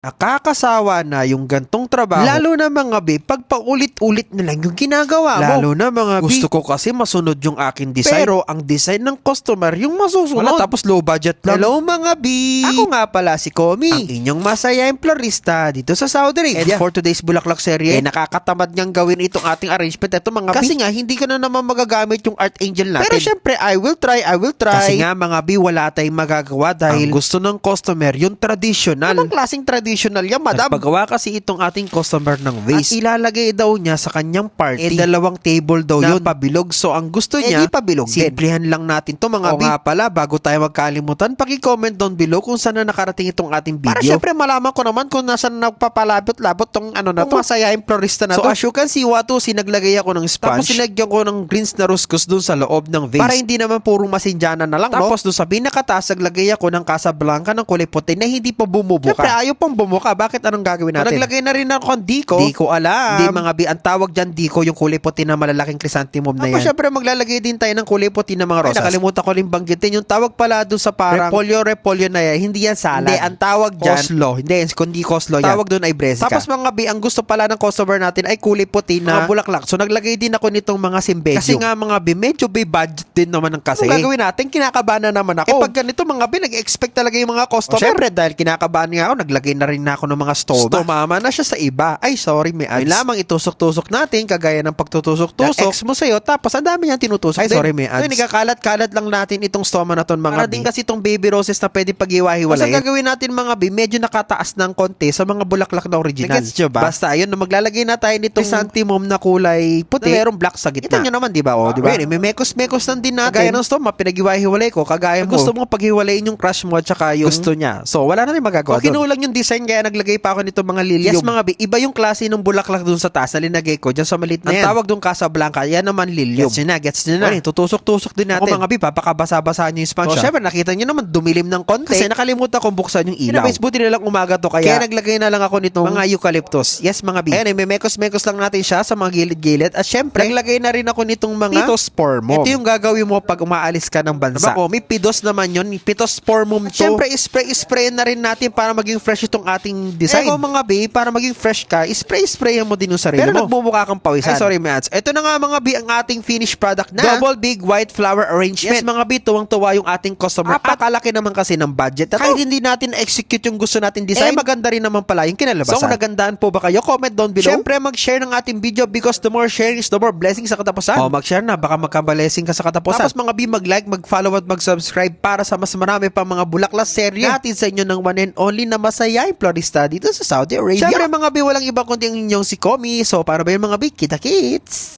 Nakakasawa na yung gantong trabaho. Lalo na mga B, pag paulit-ulit na lang yung ginagawa mo. Lalo na mga B, gusto ko kasi masunod yung akin design. Pero ang design ng customer yung masusunod. Tapos low budget lang. Hello mga B! Ako nga pala si Komi. Ang inyong masayaing florista dito sa Saudi Arabia. And for today's Bulaklak serye, nakakatamad niyang gawin itong ating arrangement. Ito mga B. Kasi nga, hindi ko na naman magagamit yung Art Angel natin. Pero syempre, I will try. Kasi nga mga B, wala tayong magagawa dahil ang gusto ng customer yung traditional. Anong klaseng traditional yan, madam? Nagpagawa kasi itong ating customer ng vase. At ilalagay daw niya sa kanyang party. Dalawang table daw yun. Pabilog. So, ang gusto niya, di pabilog din. Simplihan lang natin to mga B. Nga pala, bago tayo magkalimutan, paki-comment down below kung saan na nakarating itong ating video. Para syempre, malaman ko naman kung nasaan nagpapalabot-labot tong ano na to. Masayaing florista na to. So, as you can see, naglagay ako ng sponge. Tapos, sinagyan ko ng greens na ruscos dun sa loob ng vase. Para hindi naman puro masinjana na lang, no? Tapos, dun sa pinakataas, naglagay ako ng Casablanca ng kulay puti na hindi pa bumubuka. Syempre, ayaw pang bumuka. Bakit anong gagawin natin? Naglagay na rin ako ng diko. Di ko alam. Hindi mga B, ang tawag dyan diko, yung kulay puti na malalaking chrysanthemum na yan. Tapos syempre maglalagay din tayo ng kulay puti na mga rosas. Ay, nakalimutan ko rin banggitin. Yung tawag pala doon sa parang repolyo na yan. Hindi yan salad. Hindi, ang tawag dyan coleslaw. Hindi, kundi coleslaw yan. Tawag doon ay bresica. Tapos mga B, ang gusto pala ng customer natin ay kulay puti na bulaklak. So naglagay din ako nitong mga simbedyo. Kasi nga mga B, medyo B budget din naman ng kasi. Ang gagawin natin, kinakabahan na naman ako. Pag ganito mga B, nag-expect talaga yung mga customer. Syempre, dahil kinakabahan nga ako, naglagay na rin ako ng mga stomama na siya sa iba. Ay, sorry, may ads. May lamang itusok-tusok natin, kagaya ng pagtutusok-tusok. Ex mo sa'yo, tapos ang dami niyang tinutusok. Ay, sorry, may ads. So, nagkakalat-kalat lang natin itong stoma na ton mga para B. Din kasi itong baby roses na pwede pag-iwa-hiwalayin. Basta gagawin natin mga B, medyo nakataas ng konti sa mga bulaklak na original. Nagets nyo ba? Basta, ayun, maglalagay na tayo nitong chrysanthemum na kulay puti. Merong black sa gitna. Ito nyo naman, di ba? O, di ba? May mekos-mekos lang din natin. Kagaya ng stoma, pinag-iwa-hiwalay ko. Kagaya mo. Gusto mo pag-hiwalayin yung crush mo at saka yung gusto niya. So, wala na rin magagawa doon. Kinulang yung design, kaya naglagay pa ako nito mga lilium. Yes, mga B, iba yung klase ng bulaklak dun sa taas na linagay ko dyan sa maliit na yan. Ang tawag dun Casablanca, yan naman lilium. Gets nyo na. Okay, tutusok-tusok din natin. Ako mga B, papakabasa-basa nyo yung sponge. So, syempre, nakita nyo naman, dumilim ng konti. Kasi nakalimutan kong buksan yung ilaw. Anyways, buti na lang umaga to, kaya naglagay na lang ako nitong mga eucalyptus. Yes, mga B. Ayan, may mekos-mekos lang natin siya sa mga gilid-gilid. At syempre, naglagay na rin ako nitong mga pittosporum. Ito yung gagawin mo pag umaalis ka ng bansa. Diba, may pidos naman yun. Pittosporum to. Syempre, spray na rin natin para maging fresh itong ating design. Eko mga B, para maging fresh ka, spray mo din yung sarili mo. Pero nagmumukha kang pawisan. Ay, sorry, Mats. Ito na nga mga B, ang ating finished product na double big white flower arrangement. Yes, mga B, tuwang-tuwa yung ating customer. Apakalaki naman kasi ng budget. Kahit hindi natin execute yung gusto natin design, maganda rin naman pala yung kinalabasan. So, kung nagandaan po ba kayo, comment down below. Siyempre, mag-share ng ating video because the more sharing is the more blessing sa katapusan. O, mag-share na. Baka magka-blessing ka sa katapusan. Tapos mga B, mag-like, mag-follow at mag-subscribe para sa mas marami pang mga Bulaklak serye natin sa inyo ng one and only na masayaing florista dito sa Saudi Arabia. Siyempre mga B, walang iba kundi ang inyong si Komi. So, para ba yung mga B, kita-kits!